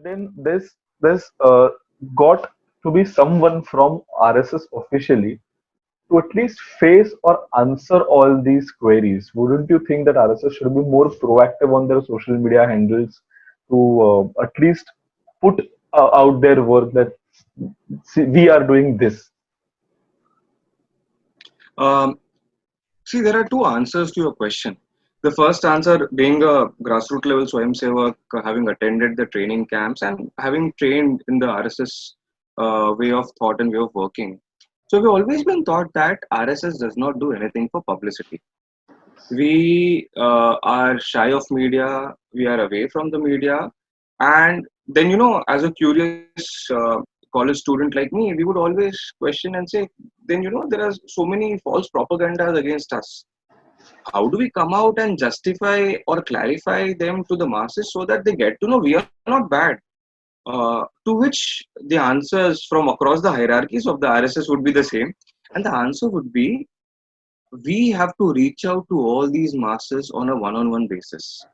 then there's got to be someone from RSS officially to at least face or answer all these queries. Wouldn't you think that RSS should be more proactive on their social media handles to at least put out their work that, see, we are doing this? Um, See, there are two answers to your question. The first answer being a grassroots level Swayamsevak, having attended the training camps and having trained in the RSS way of thought and way of working. So we've always been taught that RSS does not do anything for publicity. We are shy of media, we are away from the media, and then, as a curious college student like me, we would always question and say, then, there are so many false propagandas against us. How do we come out and justify or clarify them to the masses so that they get to know we are not bad? To which the answers from across the hierarchies of the RSS would be the same, and the answer would be, we have to reach out to all these masses on a one-on-one basis.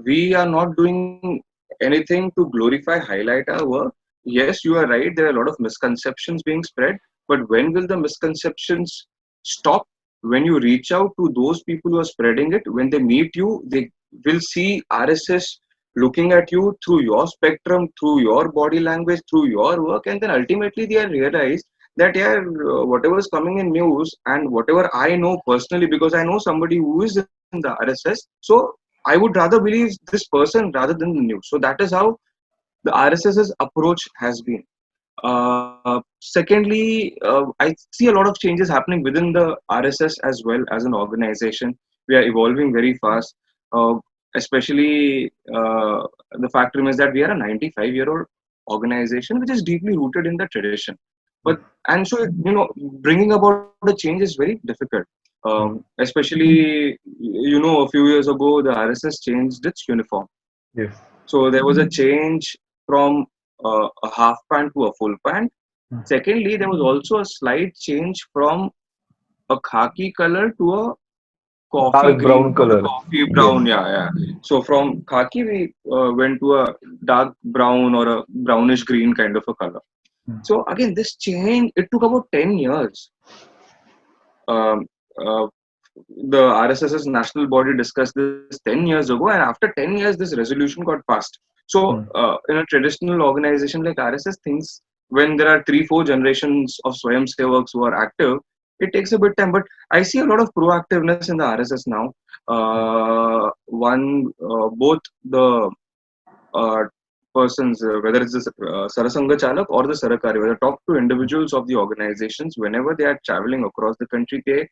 We are not doing anything to glorify, highlight our work. Yes, you are right, there are a lot of misconceptions being spread, but when will the misconceptions stop? When you reach out to those people who are spreading it, when they meet you, they will see RSS looking at you through your spectrum, through your body language, through your work, and then ultimately they realize that, yeah, whatever is coming in news and whatever I know personally, because I know somebody who is in the RSS, so I would rather believe this person rather than the news. So that is how the RSS's approach has been. Secondly, I see a lot of changes happening within the RSS as well as an organization. We are evolving very fast, especially the fact remains that we are a 95-year-old organization which is deeply rooted in the tradition. But and so bringing about a change is very difficult. Especially, a few years ago, the RSS changed its uniform. Yes. So there was a change from a half pant to a full pant. Secondly, there was also a slight change from a khaki color to a coffee Dark green brown or a color. coffee Yes. brown. Yeah, yeah. So from khaki, we went to a dark brown or a brownish green kind of a color. So again, this change, it took about 10 years. Um, uh, the RSS's national body discussed this 10 years ago, and after 10 years, this resolution got passed. So, in a traditional organization like RSS, things, when there are 3, 4 generations of Swayamsevaks who are active, it takes a bit time. But I see a lot of proactiveness in the RSS now. Both the uh, persons, whether it's the Sarasanga Chalak or the Sarakari, whether talk to individuals of the organizations, whenever they are traveling across the country, they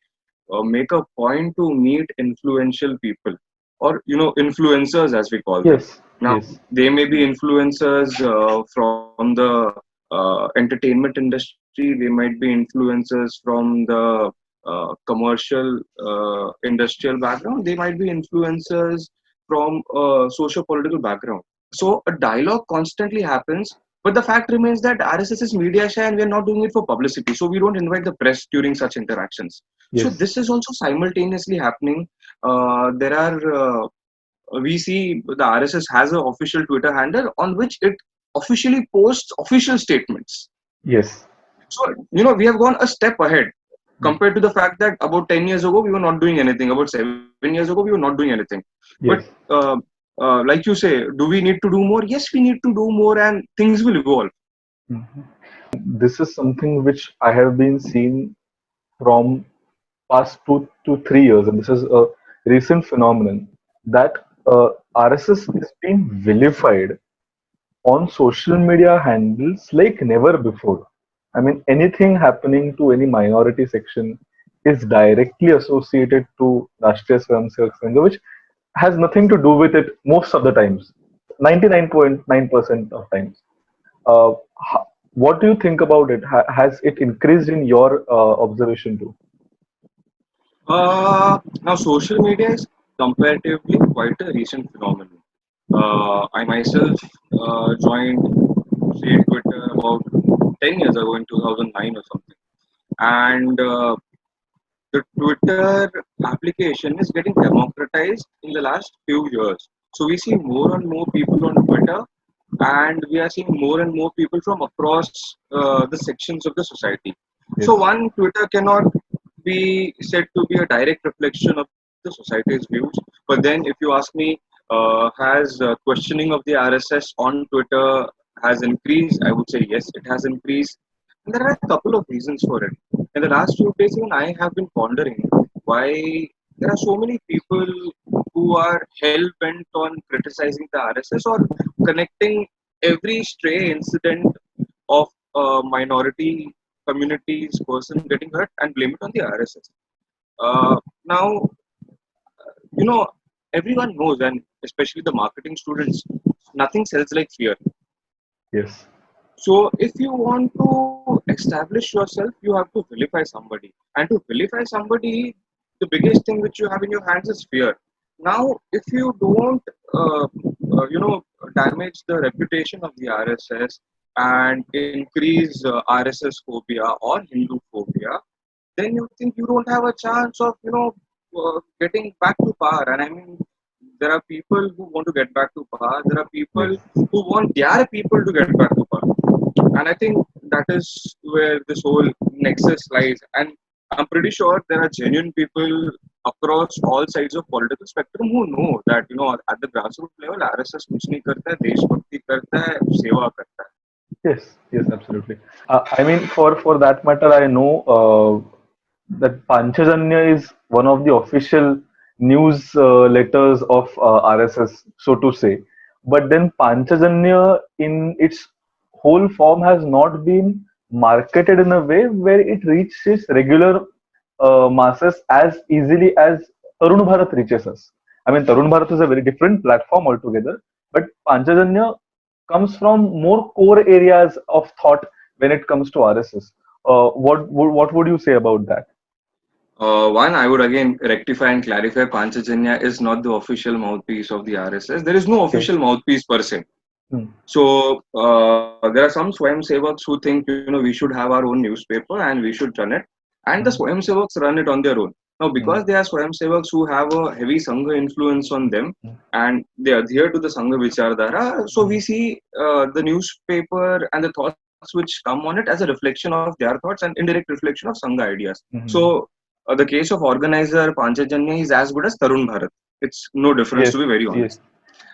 make a point to meet influential people, or influencers as we call them. Yes. Now Yes. they may be influencers from the entertainment industry, they might be influencers from the commercial industrial background, they might be influencers from a socio-political background. So a dialogue constantly happens, but the fact remains that RSS is media shy and we are not doing it for publicity. So we don't invite the press during such interactions. So Yes. this is also simultaneously happening. There are We see the RSS has an official Twitter handle on which it officially posts official statements. Yes. So we have gone a step ahead compared to the fact that about 10 years ago we were not doing anything. About 7 years ago we were not doing anything. But Yes. like you say, do we need to do more? Yes, we need to do more, and things will evolve. This is something which I have been seeing from past 2 to 3 years, and this is a recent phenomenon that RSS is being vilified on social media handles like never before. I mean, anything happening to any minority section is directly associated to Rashtriya Swayamsevak Sangha, which has nothing to do with it most of the times, 99.9% of times. Uh, what do you think about it? Has it increased in your observation too? Now, social media is comparatively quite a recent phenomenon. I myself joined, say, Twitter about 10 years ago in 2009 or something. And the Twitter application is getting democratized in the last few years. So we see more and more people on Twitter and we are seeing more and more people from across the sections of the society. So Yes. one, Twitter cannot be said to be a direct reflection of the society's views. But then, if you ask me, has questioning of the RSS on Twitter has increased? I would say yes, it has increased. And there are a couple of reasons for it. In the last few days, even I have been pondering why there are so many people who are hell bent on criticizing the RSS or connecting every stray incident of a minority community's person getting hurt and blame it on the RSS. Now, you know, everyone knows, and especially the marketing students, nothing sells like fear. Yes. So, if you want to establish yourself, you have to vilify somebody. And to vilify somebody, the biggest thing which you have in your hands is fear. Now, if you don't, damage the reputation of the RSS and increase RSS phobia or Hindu phobia, then you think you don't have a chance of getting back to power. And I mean, there are people who want to get back to power. There are people Yes. who want their people to get back to power. And I think that is where this whole nexus lies. And I'm pretty sure there are genuine people across all sides of political spectrum who know that at the grassroots level RSS कुछ नहीं करता है, देशभक्ति करता है, सेवा करता है. Yes. Yes. Absolutely. I mean, for that matter, I know that Panchajanya is one of the official news letters of RSS, so to say. But then Panchajanya, in its whole form, has not been marketed in a way where it reaches regular masses as easily as Tarun Bharat reaches us. I mean, Tarun Bharat is a very different platform altogether, but Panchajanya comes from more core areas of thought when it comes to RSS. What would you say about that? One, I would again rectify and clarify Panchajanya is not the official mouthpiece of the RSS. There is no Okay. official mouthpiece per se. Hmm. So there are some Swayamsevaks who think we should have our own newspaper and we should run it, and the Hmm. Swayamsevaks run it on their own. Now, Hmm. because they are Swayamsevaks who have a heavy Sangha influence on them Hmm. and they adhere to the Sangha Vichardhara, so we see the newspaper and the thoughts which come on it as a reflection of their thoughts and indirect reflection of Sangha ideas. Hmm. So the case of organizer Panchajanya is as good as Tarun Bharat. It's no difference, Yes. to be very Yes.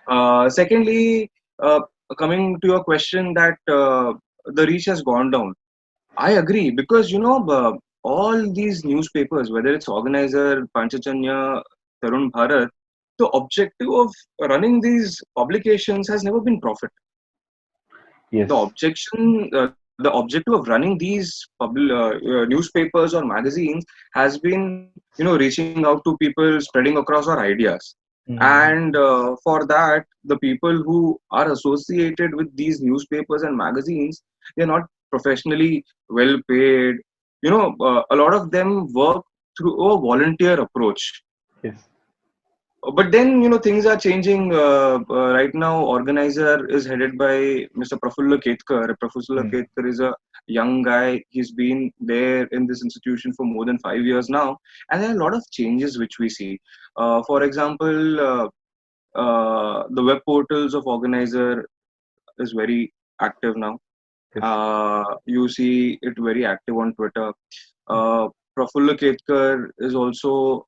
honest. Secondly, coming to your question that the reach has gone down, I agree because all these newspapers, whether it's Organizer, Panchajanya, Tarun Bharat, the objective of running these publications has never been profit. Yes. The objective of running these newspapers or magazines has been reaching out to people, spreading across our ideas. Hmm. And for that, the people who are associated with these newspapers and magazines, they're not professionally well paid. A lot of them work through a volunteer approach. Yes. But then things are changing. Right now, organizer is headed by Mr. Prafulla Ketkar. Prafulla Hmm. Ketkar is a young guy. He's been there in this institution for more than 5 years now, and there are a lot of changes which we see. For example, the web portals of organizer is very active now. Yes. You see it very active on Twitter. Uh, Prafulla Ketkar is also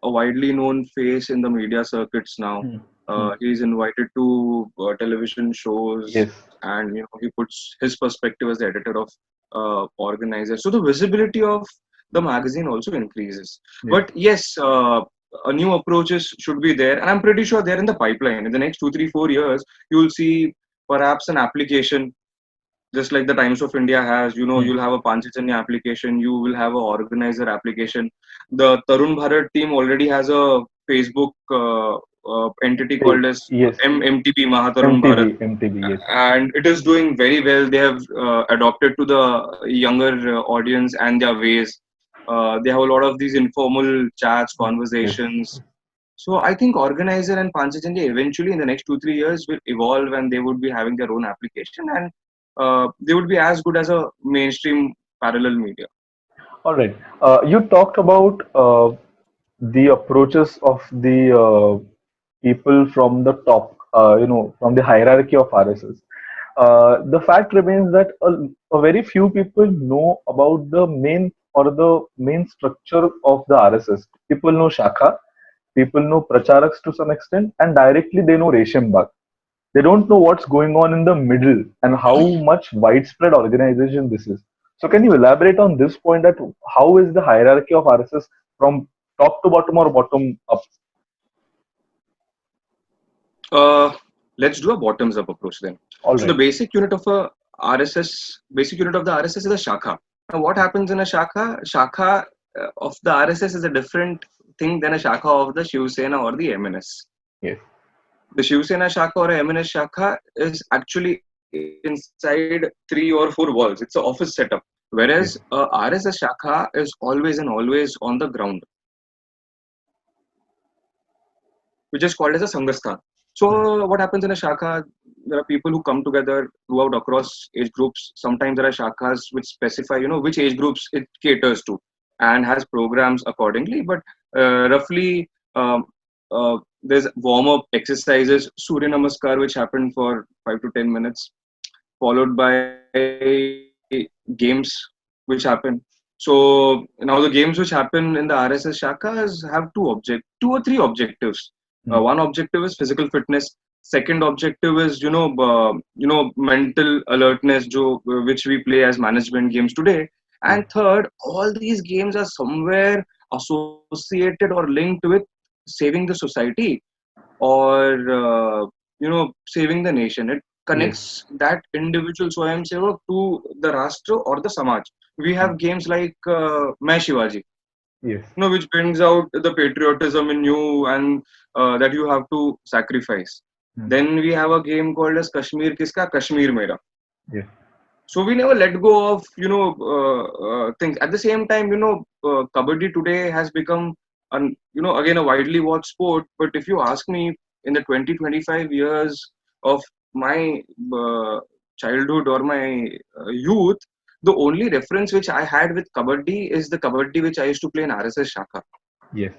a widely known face in the media circuits now. Hmm. Hmm. He's invited to television shows, Yes. and he puts his perspective as the editor of organizer. So the visibility of the magazine also increases. Yes. But yes, a new approaches should be there, and I'm pretty sure they're in the pipeline. In the next 2, 3, 4 years, you'll see perhaps an application just like the Times of India has, Hmm. you'll have a Panchajanya application, you will have a organizer application. The Tarun Bharat team already has a Facebook entity called as Yes. MTB Mahatarun Bharat, MTB. MTB. Yes. and it is doing very well. They have adopted to the younger audience and their ways. They have a lot of these informal chats, Hmm. Yes. conversations. So I think organizer and Panchajanya eventually in the next 2, 3 years will evolve and they would be having their own application and they would be as good as a mainstream parallel media. All right. You talked about the approaches of the people from the top. from the hierarchy of RSS. The fact remains that a very few people know about the main or the main structure of the RSS. People know Shakha, people know Pracharaks to some extent, and directly they know Resham Bagh. They don't know what's going on in the middle and how much widespread organization this is. So can you elaborate on this point, that how is the hierarchy of RSS from top to bottom or bottom up? Uh, let's do a bottoms up approach then. All So the right. basic unit of a basic unit of the RSS is a shakha. Now, what happens in a shakha? Shakha of the RSS is a different thing than a shakha of the Shiv Sena or the MNS. Yes. The Shiv Sena shakha or a MNS shakha is actually inside 3 or 4 walls. It's an office setup. Whereas Yes. a RSS shakha is always and always on the ground, which is called as a Sanghasthan. Right. So what happens in a shakha? There are people who come together throughout across age groups. Sometimes there are shakhas which specify, which age groups it caters to and has programs accordingly. But roughly, there's warm-up exercises, Surya Namaskar, which happened for 5 to 10 minutes, followed by games which happen. So now the games which happen in the RSS shakhas have two or three objectives. Hmm. One objective is physical fitness. Second objective is mental alertness, which we play as management games today. Yes. And third, all these games are somewhere associated or linked with saving the society or saving the nation. It Yes. connects that individual Swayamsevak to the Rashtra or the Samaj. We Hmm. have games like Main Shivaji, Yes. which brings out the patriotism in you and that you have to sacrifice. Hmm. Then we have a game called as Kashmir Kiska, Kashmir Mera. Yes. So we never let go of things. At the same time, kabaddi today has become again a widely watched sport. But if you ask me, in the 20-25 years of my uh, childhood or my youth, the only reference which I had with kabaddi is the kabaddi which I used to play in RSS Shaka, Yes.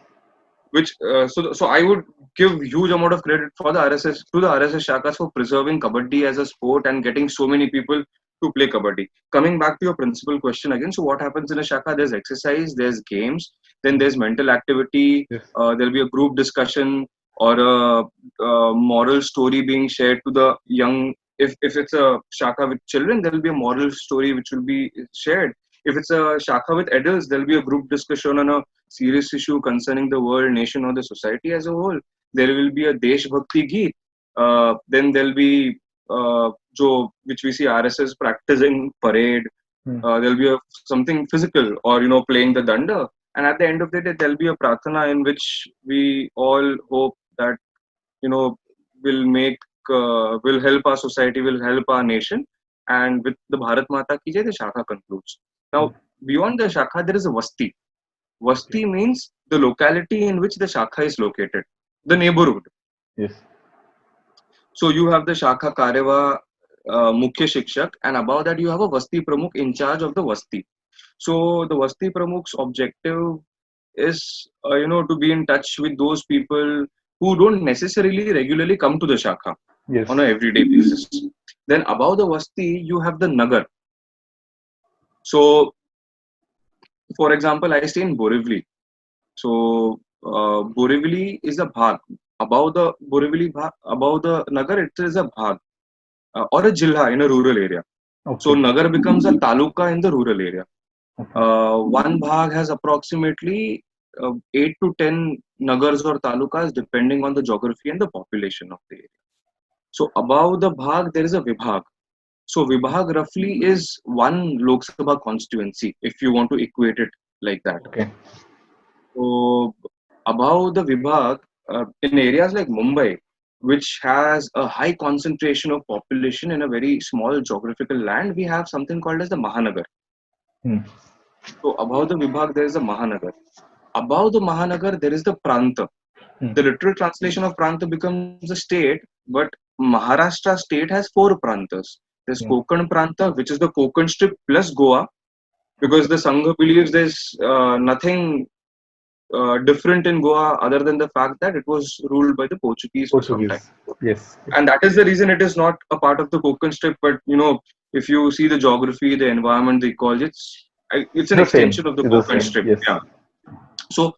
which so I would give huge amount of credit for the RSS to the RSS shakas for preserving kabaddi as a sport and getting so many people to play kabaddi. Coming back to your principal question again, so what happens in a shaka? There's exercise, there's games, then there's mental activity. Yes. There'll be a group discussion or a moral story being shared to the young. If it's a shaka with children, there'll be a moral story which will be shared. If it's a shaka with adults, there'll be a group discussion on a serious issue concerning the world, nation, or the society as a whole. There will be a Desh Bhakti Geet. Then there'll be which we see RSS practicing parade. Hmm. There'll be something physical or playing the danda. And at the end of the day, there'll be a pratana in which we all hope that you know will make will help our society, will help our nation. And with the Bharat Mata Ki Jai, the Shaka concludes. Hmm. Now, beyond the Shaka, there is a Vasti. Okay. Vasti means the locality in which the Shaka is located, the neighborhood. Yes. So you have the Shaka Kareva Mukhya Shikshak, and above that you have a Vasti Pramukh in charge of the Vasti. So the Vasti Pramukh's objective is, to be in touch with those people who don't necessarily regularly come to the Shaka Yes. on a everyday basis. Then above the Vasti, you have the Nagar. So, for example, I stay in Borivali. So Borivali is a bhag. Above the Nagar, it is a bhag or a jilha in a rural area. So Okay. Nagar becomes a taluka in the rural area. Okay. One bhag has approximately 8 to 10 nagars or talukas depending on the geography and the population of the area. So above the bhag, there is a vibhag. So vibhag roughly is one Lok Sabha constituency if you want to equate it like that. Okay. So above the Vibhag, in areas like Mumbai, which has a high concentration of population in a very small geographical land, we have something called as the Mahanagar. Hmm. So above the Vibhag, there is a Mahanagar. Above the Mahanagar, there is the Pranta. Hmm. The literal translation of Pranta becomes a state, but Maharashtra state has 4 Prantas. There's Hmm. Konkan Pranta, which is the Konkan strip plus Goa, because the Sangha believes there's nothing different in Goa, other than the fact that it was ruled by the Portuguese for some time. Portuguese. Yes. Yes. And that is the reason it is not a part of the Konkan strip. But if you see the geography, the environment, the ecology, it's an The same. extension of the It's the Konkan same. strip. Yes. Yeah. So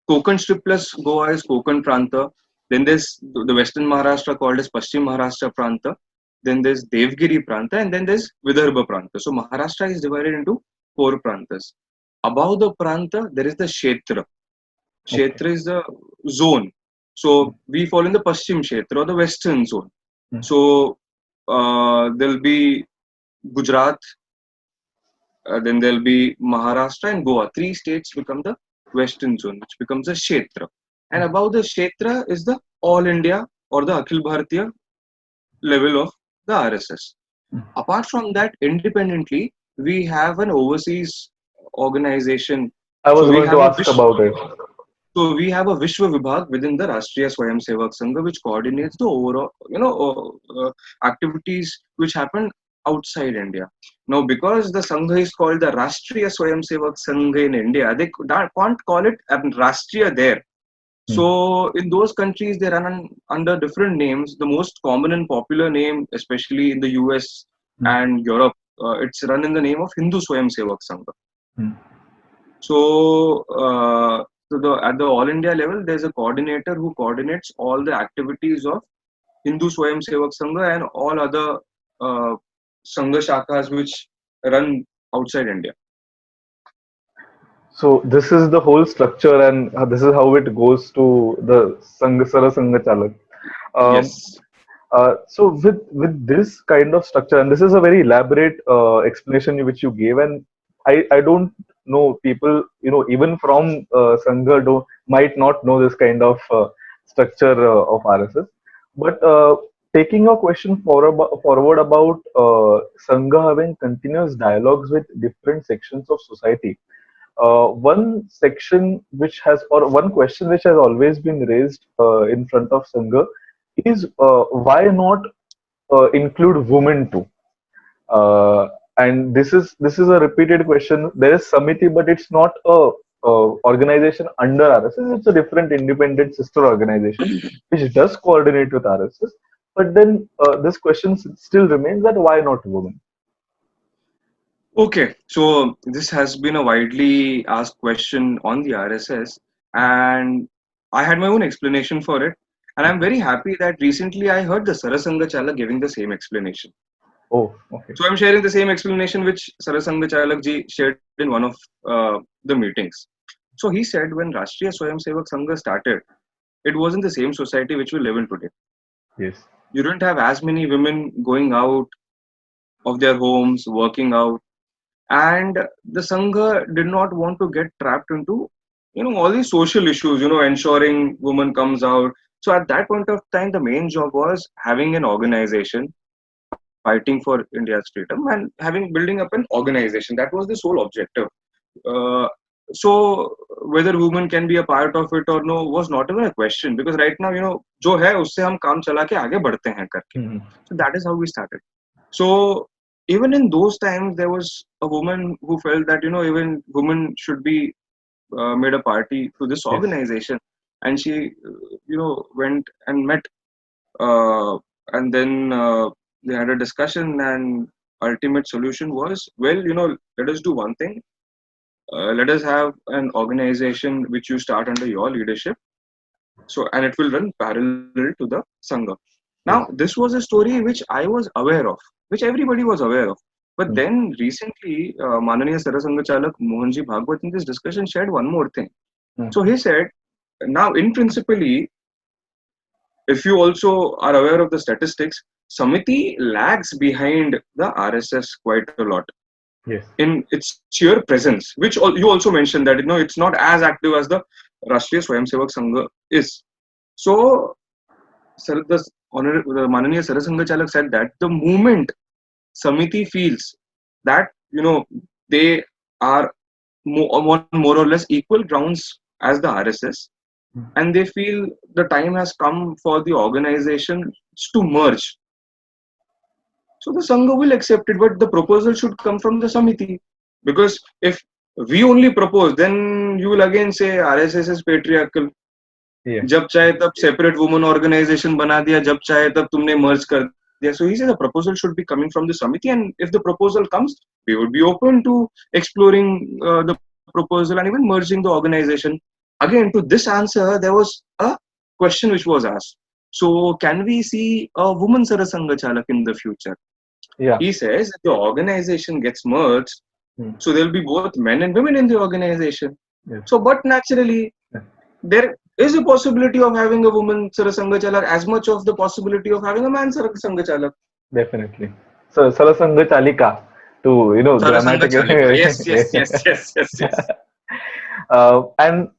Konkan strip plus Goa is Konkan Pranta. Then there's the Western Maharashtra called as Paschim Maharashtra Pranta. Then there's Devgiri Pranta, and then there's Vidarbha Pranta. So Maharashtra is divided into four prantas. Above the pranta, there is the Kshetra. Okay. Kshetra is the zone. So we fall in the Paschim Kshetra or the Western zone. Mm. So there'll be Gujarat, then there'll be Maharashtra and Goa. Three states become the Western zone, which becomes a Kshetra. And above the Kshetra is the All India or the Akhil Bharatiya level of the RSS. Apart from that, independently, we have an overseas organization. I So was we going have to a ask about it. Vishwa Vibhag within the Rashtriya Swayamsevak Sangha, which coordinates the overall, activities which happen outside India. Now, because the Sangha is called the Rashtriya Swayamsevak Sangha in India, they can't call it Rashtriya there. Mm. So in those countries, they run under different names. The most common and popular name, especially in the US Mm. and Europe, it's run in the name of Hindu Swayamsevak Sangha. Mm. So, at the All India level, there's a coordinator who coordinates all the activities of Hindu Swayamsevak Sangha and all other uh, Sangha shakhas which run outside India. So this is the whole structure, and this is how it goes to the Sangha Sara Sangha Chalak. Um, Yes. so with this kind of structure, and this is a very elaborate explanation which you gave, and I don't know people, even from Sangha might not know this kind of structure of RSS. But taking a question forward about Sangha having continuous dialogues with different sections of society, one section which has, or one question which has always been raised in front of Sangha is why not include women too? And this is a repeated question. There is Samiti, but it's not a organization under RSS. It's a different independent sister organization which does coordinate with RSS. But then this question still remains that why not women? Okay, so this has been a widely asked question on the RSS, and I had my own explanation for it. And I'm very happy that recently I heard the Sarasanga Chalak giving the same explanation. Oh, okay. So I'm sharing the same explanation which Sarasanga Chalak ji shared in one of the meetings. So he said when Rashtriya Swayamsevak Sangha started, it wasn't the same society which we live in today. Yes. You didn't have as many women going out of their homes, working out, and the Sangha did not want to get trapped into all these social issues, ensuring women comes out. So at that point of time, the main job was having an organization fighting for India's freedom and building up an organization. That was the sole objective. uh, so whether women can be a part of it or no was not even a question, because right now जो है उससे हम काम चला के आगे बढ़ते हैं करके. Mhm. So that is how we started. So even in those times, there was a woman who felt that even women should be made a party to this Yes. organization, and she went and met, uh, and then they had a discussion, and ultimate solution was, well, let us do one thing. Let us have an organization which you start under your leadership, so and it will run parallel to the Sangha. Now, Yes. this was a story which I was aware of, which everybody was aware of. But Mm. then recently, Mananiya Sarasanga Chalak Mohanji Bhagwat in this discussion shared one more thing. Mm. So he said, now in principally, if you also are aware of the statistics, Samiti lags behind the RSS quite a lot Yes. in its sheer presence, which you also mentioned that it's not as active as the Rashtriya Swayamsevak Sangha is. So the Mananiya Sarasanga Chalak said that the moment Samiti feels that they are on more or less equal grounds as the RSS, Mm. and they feel the time has come for the organization to merge. So the Sangha will accept it, but the proposal should come from the Samiti. Because if we only propose, then you will again say RSS is patriarchal. Yeah, जब चाहे तब separate women organization बना दिया, जब चाहे तब तुमने merge कर दिया. So he says the proposal should be coming from the Samiti, and if the proposal comes, we would be open to exploring the proposal and even merging the organization. Again, to this answer, there was a question which was asked. So can we see a woman Sarasanga Chalak in the future? yeah, He says if the organization gets merged, mm, so there'll be both men and women in the organization. yes, So, but naturally, yeah, there is a possibility of having a woman Sarasanga Chalak as much of the possibility of having a man Sarasanga Chalak. definitely. So Salasanga Chalika to Sarasanga grammatic. Chalika. Yes, yes, yes, yes, yes, yes. And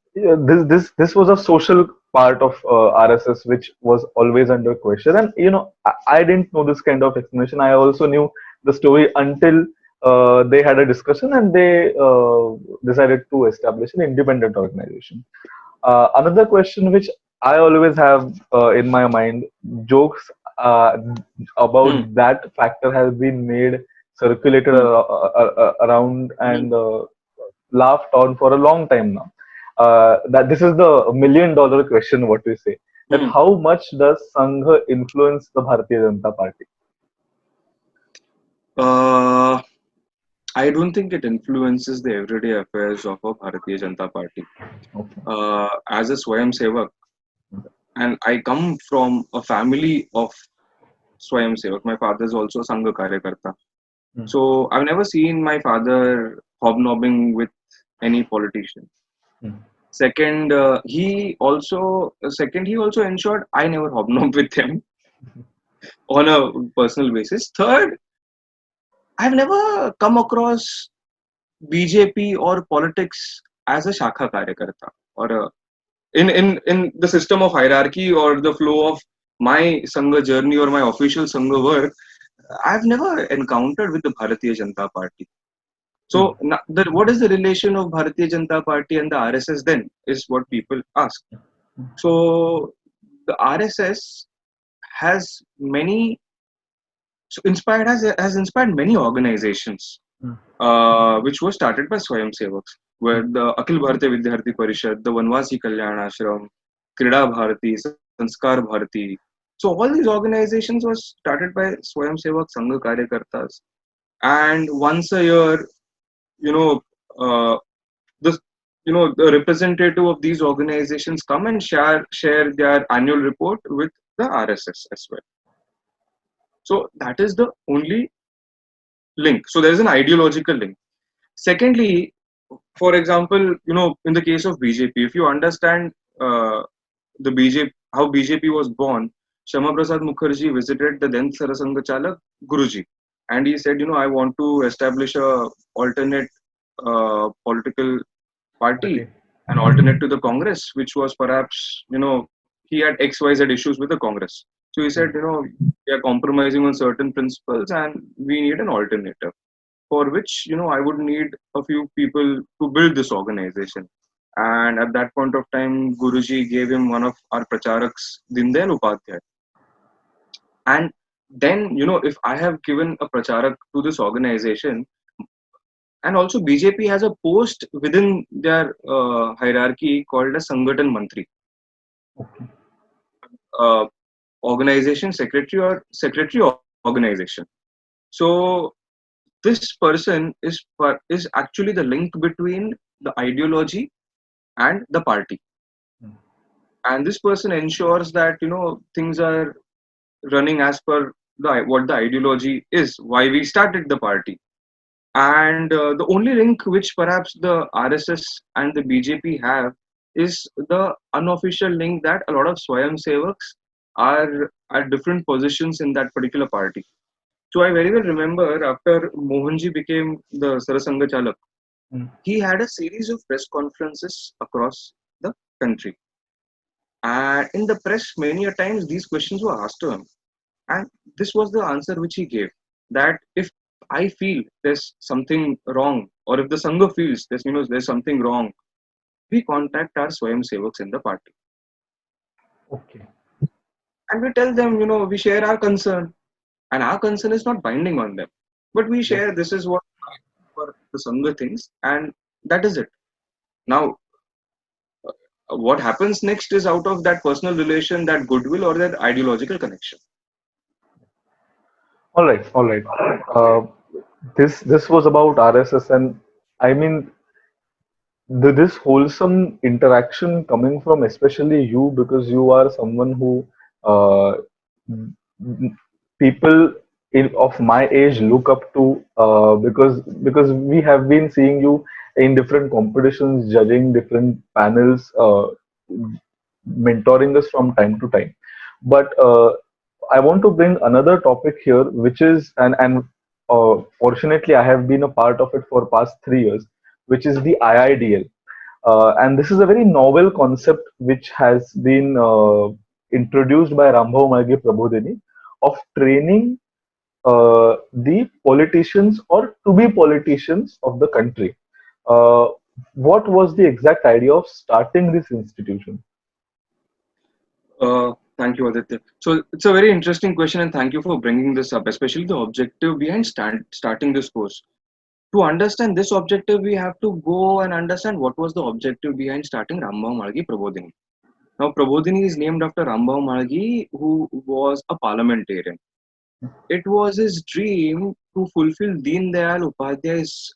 this was a social part of RSS which was always under question. And I didn't know this kind of explanation. I also knew the story until they had a discussion and they decided to establish an independent organization. Another question which I always have in my mind, jokes uh, Hmm, about that factor has been made, circulated hmm, around, hmm, and laughed on for a long time now. That this is the $1 million question, what we say, that hmm. how much does Sangha influence the Bharatiya Janata Party? Uh, I don't think it influences the everyday affairs of a Bharatiya Janata Party. Okay. As a Swayamsevak, and I come from a family of Swayamsevak. My father is also Sangha Karyakarta. Mm, So I've never seen my father hobnobbing with any politician. mm, Second, he also ensured I never hobnob with him on a personal basis. Third, I've never come across BJP or politics as a Shakha Karyakarta or in the system of hierarchy or the flow of my Sangha journey or my official Sangha work. I've never encountered with the Bharatiya Janata Party. mm, So, what is the relation of Bharatiya Janata Party and the RSS then? Is what people ask. So, the RSS has many, has inspired many organizations, mm, which were started by Swayamsevaks, where the Akhil Bharatiya Vidyarthi Parishad, the Vanvasi Kalyan Ashram, Krida Bharati, Sanskar Bharati. So all these organizations were started by Swayamsevak Sangha Karyakartas, and once a year, you know, uh, the the representative of these organizations come and share their annual report with the RSS as well. So that is the only link. So there is an ideological link. Secondly, for example, in the case of BJP, if you understand the BJP, how BJP was born, Shama Prasad Mukherjee visited the then Sarasanga Chalak Guruji, and he said, I want to establish a alternate political party, party. an alternate to the Congress, which was perhaps, he had XYZ issues with the Congress. So he said, Mm, we are compromising on certain principles and we need an alternative for which I would need a few people to build this organization. And at that point of time, Guruji gave him one of our pracharaks, Dindayal Upadhyay. And then, if I have given a pracharak to this organization, and also BJP has a post within their hierarchy called as Sanghatan Mantri, okay. uh, organization secretary or secretary organization. So this person is actually the link between the ideology and the party, Mm, and this person ensures that things are running as per what the ideology is, why we started the party. And the only link which perhaps the RSS and the BJP have is the unofficial link that a lot of Swayam Sevaks are at different positions in that particular party. So I very well remember after Mohanji became the Sarasanga Chalak, mm, he had a series of press conferences across the country. And in the press, many a times these questions were asked to him. And this was the answer which he gave, that if I feel there's something wrong, or if the Sangha feels there's something wrong, we contact our Swayam Sevaks in the party. okay. And we tell them, we share our concern. And our concern is not binding on them. But we Yes. share this is what for the Sangha things. And That is it. Now, what happens next is out of that personal relation, that goodwill, or that ideological connection. All right, all right. Uh, this was about RSS, and I mean this wholesome interaction coming from especially you, because you are someone who uh, people of my age look up to, because we have been seeing you in different competitions, judging different panels, mentoring us from time to time. But I want to bring another topic here, which is, and fortunately I have been a part of it for past 3 years, which is the IIDL. And this is a very novel concept which has been introduced by Rambhau Mhalgi Prabodhini, of training the politicians or to be politicians of the country. Uh, what was the exact idea of starting this institution? Thank you, Aditya. So it's a very interesting question, and thank you for bringing this up, especially the objective behind starting this course. To understand this objective, we have to go and understand what was the objective behind starting Rambhau Mhalgi Prabodhini. Now, Prabodhini is named after Rambhau Mhalgi, who was a parliamentarian. It was his dream to fulfill Deen Dayal Upadhyay's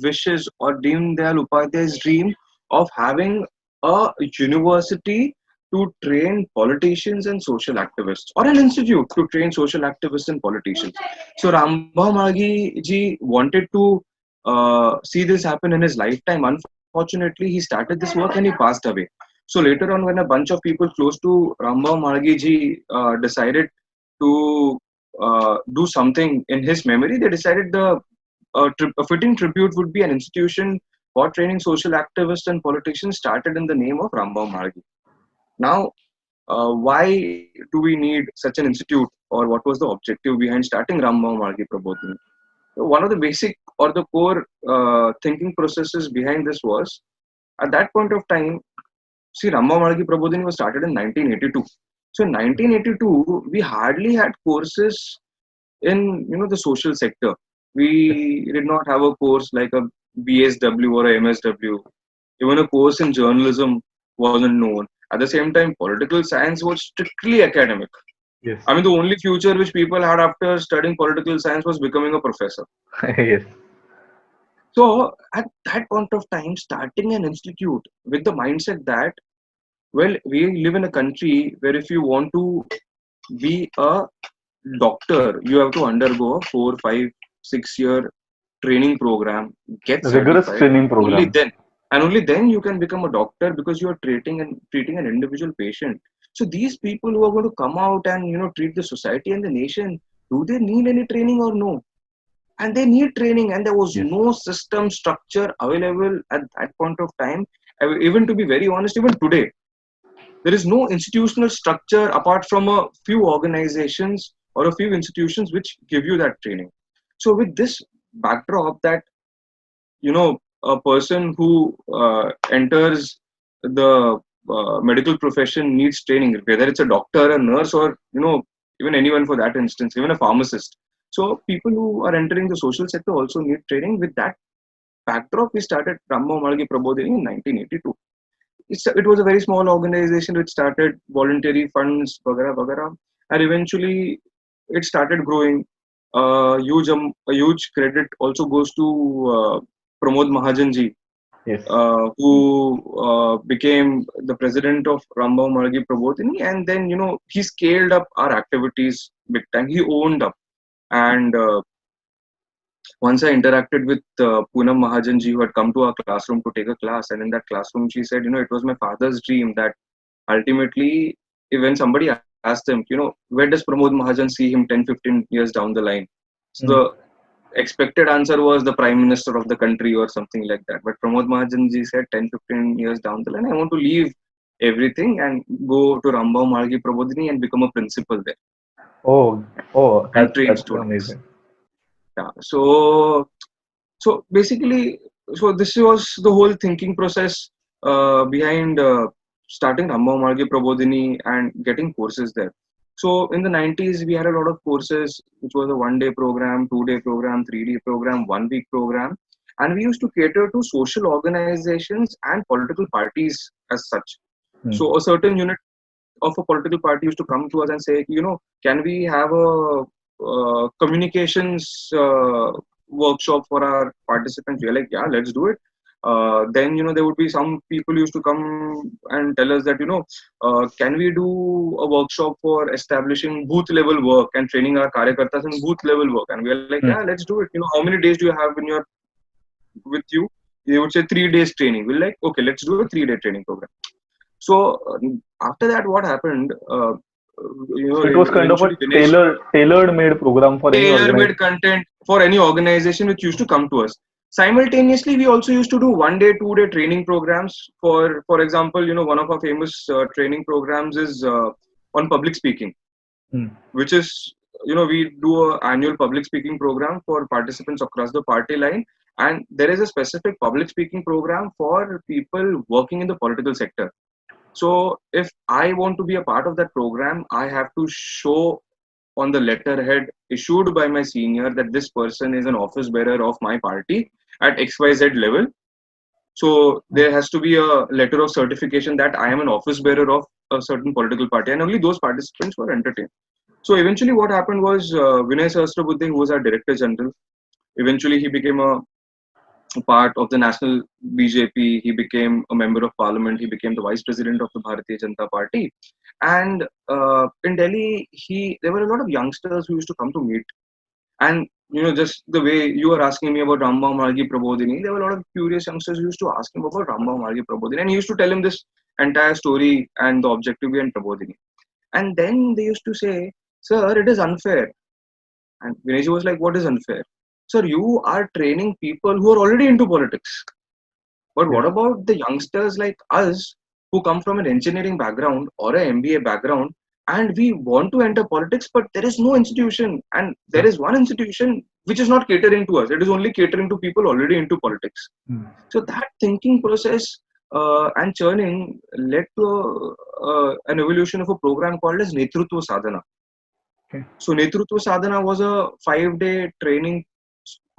wishes, or Deen Dayal Upadhyay's dream of having a university to train politicians and social activists, or an institute to train social activists and politicians. So Rambhau Mhalgi ji wanted to see this happen in his lifetime. Unfortunately, he started this work and he passed away. So later on, when a bunch of people close to Rambhau Mhalgi ji decided to do something in his memory, they decided a fitting tribute would be an institution for training social activists and politicians started in the name of Rambhau Mhalgi. Now, why do we need such an institute, or what was the objective behind starting Rambhau Mhalgi Prabodhini? So one of the basic or the core thinking processes behind this was, at that point of time, see, Rambhau Mhalgi Prabodhini was started in 1982. So in 1982, we hardly had courses in the social sector. We did not have a course like a BSW or a MSW. Even a course in journalism wasn't known. At the same time, political science was strictly academic. Yes. I mean, the only future which people had after studying political science was becoming a professor. Yes. So at that point of time, starting an institute with the mindset that, well, we live in a country where if you want to be a doctor, you have to undergo a 4, 5, 6 year training program, get Rigorous certified. training Only program. then, and only then you can become a doctor, because you are treating an individual patient. So these people who are going to come out and treat the society and the nation, do they need any training or no? And they need training, and there was Yes. no system structure available at that point of time. Even to be very honest, even today there is no institutional structure apart from a few organizations or a few institutions which give you that training. So with this backdrop, that a person who enters the medical profession needs training, whether it's a doctor, a nurse, or even anyone for that instance, even a pharmacist. So people who are entering the social sector also need training. With that backdrop, we started Rambhau Mhalgi Prabodhini in 1982. It was a very small organization which started voluntary funds, vagara, vagara, and eventually it started growing. A huge credit also goes to Pramod Mahajanji, Yes. who became the president of Rambhau Mhalgi Prabodhini, and then he scaled up our activities big time. He owned up, and once I interacted with Poonam Mahajanji, who had come to our classroom to take a class, and in that classroom, she said, it was my father's dream that ultimately, when somebody asked him, where does Pramod Mahajan see him 10, 15 years down the line? So Mm. the expected answer was the prime minister of the country or something like that. But Pramod Mahajanji said 10, 15 years down the line, I want to leave everything and go to Rambhau Mhalgi Prabodhini and become a principal there Oh, oh, and that's train that's students. amazing. Yeah. So basically, so this was the whole thinking process behind starting Rambhau Mhalgi Prabodhini and getting courses there. So in the 90s, we had a lot of courses, which was a 1 day program, 2 day program, 3 day program, 1 week program. and we used to cater to social organizations and political parties as such. Hmm. So a certain unit of a political party used to come to us and say, can we have a communications workshop for our participants? We're like, yeah, let's do it. Then there would be some people used to come and tell us that can we do a workshop for establishing booth level work and training our karyakartas in booth level work? And we're like, yeah, Hmm. let's do it. How many days do you have in your with you? They would say 3 days training. We're like, okay, let's do a 3-day training program. So after that, what happened? So it was kind of a Eventually, Dinesh tailored made program for any tailor-made organization. content for any organization which used to come to us. Simultaneously, we also used to do 1-day, 2-day training programs. For example, one of our famous training programs is on public speaking, Hmm. which is we do a annual public speaking program for participants across the party line, and there is a specific public speaking program for people working in the political sector. So if I want to be a part of that program, I have to show on the letterhead issued by my senior that this person is an office bearer of my party at XYZ level. So there has to be a letter of certification that I am an office bearer of a certain political party, and only those participants were entertained. So eventually, what happened was Vinay Sahasrabuddhe, who was our Director General, eventually he became a part of the national BJP. He became a member of parliament. He became the vice president of the Bharatiya Janata Party. And in Delhi, there were a lot of youngsters who used to come to meet. And just the way you were asking me about Rambhau Mhalgi Prabodhini, there were a lot of curious youngsters who used to ask him about Rambhau Mhalgi Prabodhini, and he used to tell him this entire story and the objective behind Prabodhini. And then they used to say, "Sir, it is unfair." And Vinayji was like, "What is unfair?" "Sir, you are training people who are already into politics. But Yes. what about the youngsters like us who come from an engineering background or an MBA background, and we want to enter politics, but there is no institution, and there is one institution which is not catering to us. It is only catering to people already into politics." Hmm. So that thinking process and churning led to an evolution of a program called as Netrutva Sadhana. Okay. So Netrutva Sadhana was a 5-day training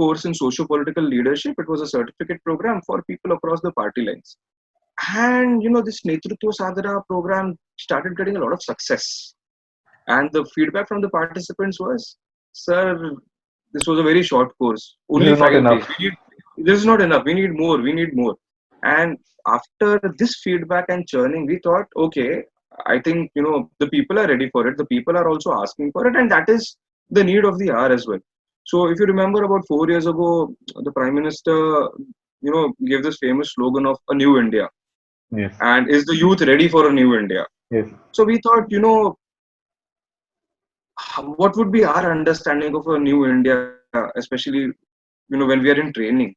course in socio-political leadership. It was a certificate program for people across the party lines. And this Netrutva Sadhana program started getting a lot of success. And the feedback from the participants was, "Sir, this was a very short course, This only is not 5 days. enough. This is not enough. We need more. We need more." And after this feedback and churning, we thought, okay, I think the people are ready for it. The people are also asking for it, and that is the need of the hour as well. So if you remember, about 4 years ago, the Prime Minister, gave this famous slogan of a new India, Yes. and is the youth ready for a new India? Yes. So we thought, what would be our understanding of a new India, especially when we are in training.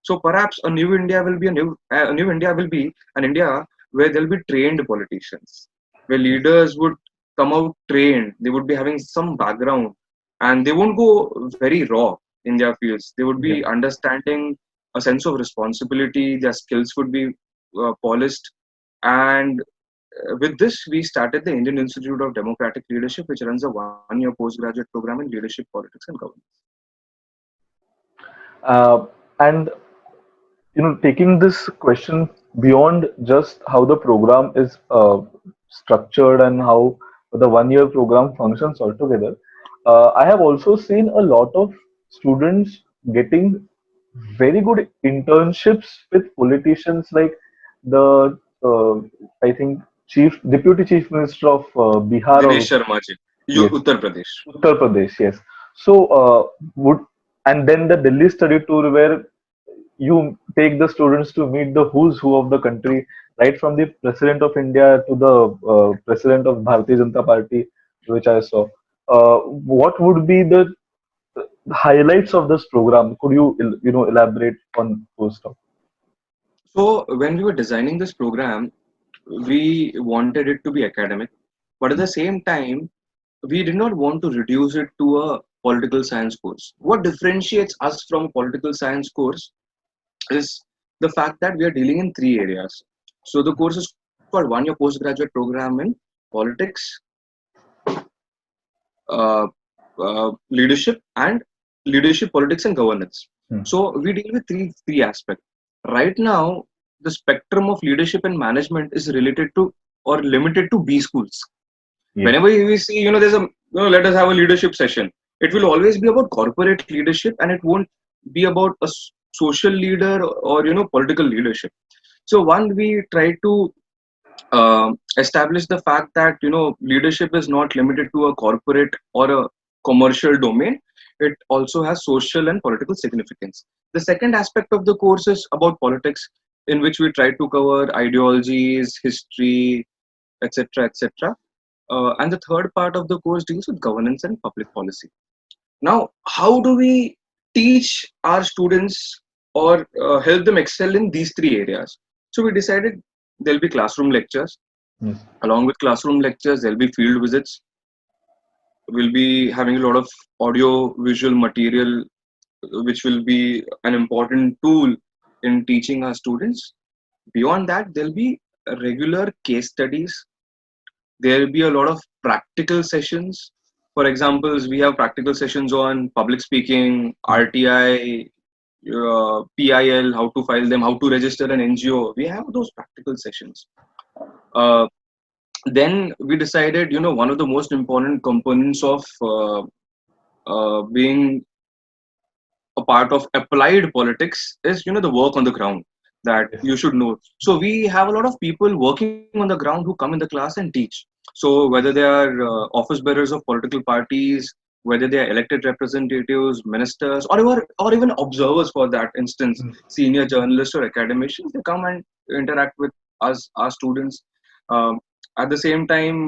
So perhaps a new India will be an India where there'll be trained politicians, where Yes. leaders would come out trained. They would be having some background, and they won't go very raw in their fields. They would Yes. be understanding a sense of responsibility. Their skills would be polished, and with this, we started the Indian Institute of Democratic Leadership, which runs a 1-year postgraduate program in leadership, politics, and governance. And taking this question beyond just how the program is structured and how the 1 year program functions altogether, I have also seen a lot of students getting very good internships with politicians like the I think deputy chief minister of Bihar, Dinesh or Sharma ji, yes, Uttar Pradesh. Uttar Pradesh, yes. So would and then the Delhi study tour where you take the students to meet the who's who of the country, right from the president of India to the president of Bharatiya Janata Party, which I saw. What would be the highlights of this program? Could you elaborate on those stuff? So when we were designing this program, we wanted it to be academic, but at the same time, we did not want to reduce it to a political science course. What differentiates us from a political science course is the fact that we are dealing in 3 areas. So the course is called 1-year postgraduate program in politics, uh, leadership, and leadership, politics, and governance. Hmm. So we deal with three aspects. Right now, the spectrum of leadership and management is related to or limited to B schools. Yes. Whenever we see, there's let us have a leadership session. It will always be about corporate leadership, and it won't be about a social leader or political leadership. So one, we try to establish the fact that leadership is not limited to a corporate or a commercial domain. It also has social and political significance. The second aspect of the course is about politics, in which we try to cover ideologies, history, etc., etc. And the third part of the course deals with governance and public policy. Now, how do we teach our students or help them excel in these three areas? So we decided there'll be classroom lectures. Yes. Along with classroom lectures, there'll be field visits. We'll be having a lot of audio visual material, which will be an important tool in teaching our students. Beyond that, there'll be regular case studies. There'll be a lot of practical sessions. For examples, we have practical sessions on public speaking, RTI, PIL, how to file them, how to register an NGO. We have those practical sessions. Uh, then we decided, one of the most important components of being a part of applied politics is the work on the ground that Yes. you should know. So we have a lot of people working on the ground who come in the class and teach. So whether they are office bearers of political parties, whether they are elected representatives, ministers, or even observers, for that instance, Hmm. senior journalists or academicians, they come and interact with us, our students. um, at the same time,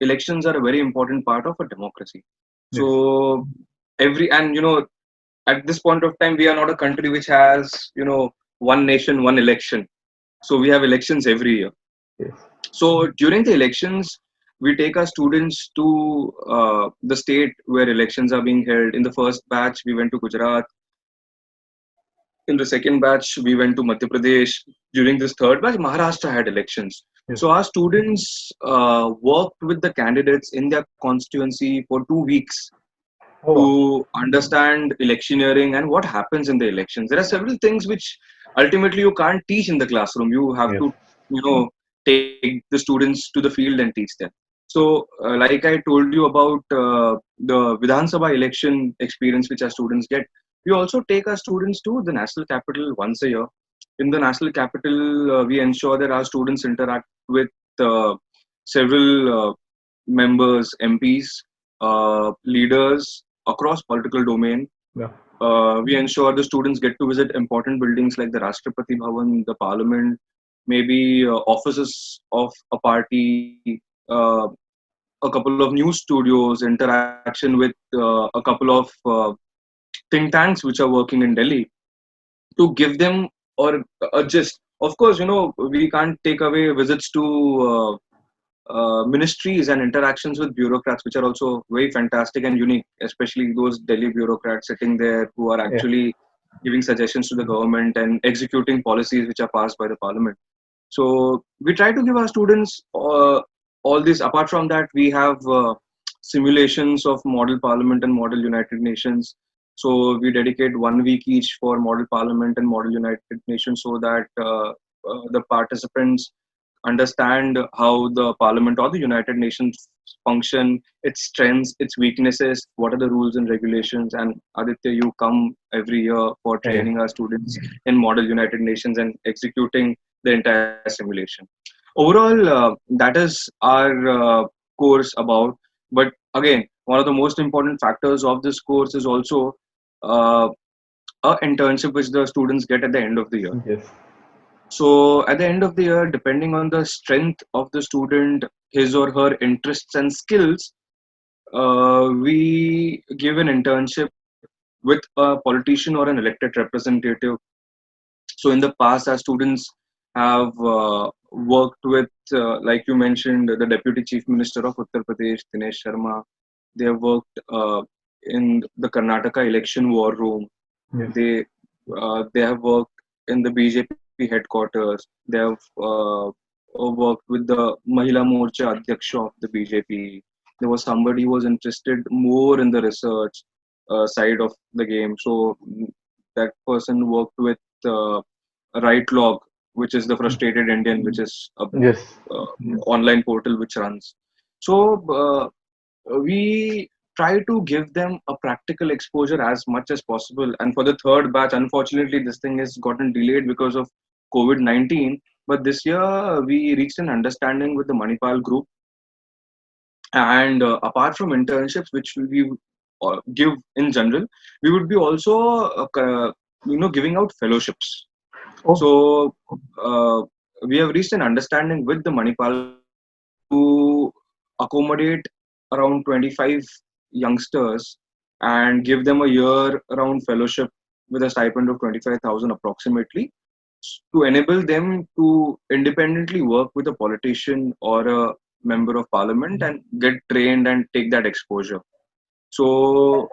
elections are a very important part of a democracy. Yes. So every and at this point of time, we are not a country which has one nation, one election. So we have elections every year. Yes. So during the elections, we take our students to the state where elections are being held. In the first batch, we went to Gujarat. In the second batch, we went to Madhya Pradesh. During this third batch, Maharashtra had elections. Yes. So our students worked with the candidates in their constituency for 2 weeks Oh. to understand electioneering and what happens in the elections. There are several things which ultimately you can't teach in the classroom. You have Yes. to, take the students to the field and teach them. So, like I told you about the Vidhan Sabha election experience which our students get, we also take our students to the national capital once a year. In the national capital, we ensure that our students interact with several members, MPs, leaders across political domain. Yeah. We ensure the students get to visit important buildings like the Rashtrapati Bhavan, the Parliament, maybe offices of a party, a couple of news studios, interaction with a couple of think tanks which are working in Delhi, to give them or a gist. Of course, we can't take away visits to ministries and interactions with bureaucrats, which are also very fantastic and unique, especially those Delhi bureaucrats sitting there who are Yeah. actually giving suggestions to the government and executing policies which are passed by the parliament. So we try to give our students all this. Apart from that, we have simulations of model parliament and model United Nations. So we dedicate 1 week each for model parliament and model United Nations, so that the participants understand how the parliament or the United Nations function, its strengths, its weaknesses, what are the rules and regulations. And Aditya, you come every year for Yeah. Yeah. training our students in model United Nations and executing the entire simulation. Overall, that is our course about. But again, one of the most important factors of this course is also uh, a internship which the students get at the end of the year. Yes. So at the end of the year, depending on the strength of the student, his or her interests and skills, we give an internship with a politician or an elected representative. So in the past, our students have worked with, like you mentioned, the Deputy Chief Minister of Uttar Pradesh, Dinesh Sharma. They have worked in the Karnataka election war room. Yes. They have worked in the BJP headquarters. They have worked with the Mahila Morcha Adhyaksha of the BJP. There was somebody who was interested more in the research side of the game. So That person worked with Right Log, which is the Frustrated Indian, which is a Yes. uh, Yes. online portal which runs. So we try to give them a practical exposure as much as possible. And for the third batch, unfortunately, this thing has gotten delayed because of COVID-19. But this year, we reached an understanding with the Manipal group, and apart from internships which we give in general, we would be also giving out fellowships. Oh, So uh, we have reached an understanding with the Manipal group to accommodate around 25 youngsters and give them a year round fellowship with a stipend of 25,000 approximately, to enable them to independently work with a politician or a member of parliament and get trained and take that exposure. So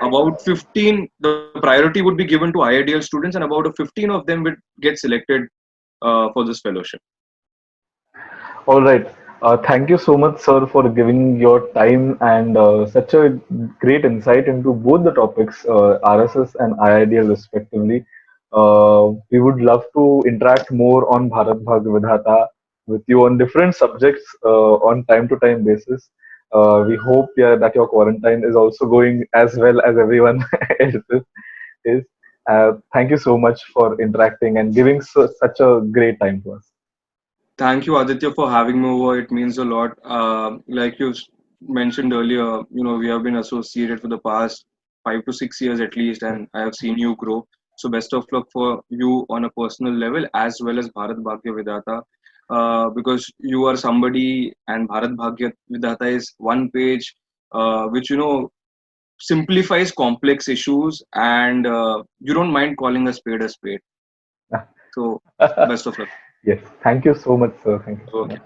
about 15, the priority would be given to IIDL students, and about 15 of them would get selected for this fellowship. all right. Thank you so much, sir, for giving your time and such a great insight into both the topics, RSS and IIDL, respectively. We would love to interact more on Bharat Bhagya Vidhata with you on different subjects on time to time basis. We hope, yeah, that your quarantine is also going as well as everyone else's is. Thank you so much for interacting and giving such a great time to us. Thank you, Aditya, for having me over. It means a lot. Like you mentioned earlier, we have been associated for the past 5 to 6 years at least, and I have seen you grow. So best of luck for you on a personal level as well as Bharat Bhagya Vidhata, because you are somebody, and Bharat Bhagya Vidhata is one page which simplifies complex issues, and you don't mind calling a spade a spade. So best of luck. Yes, thank you so much, sir. Thank you so Okay. much.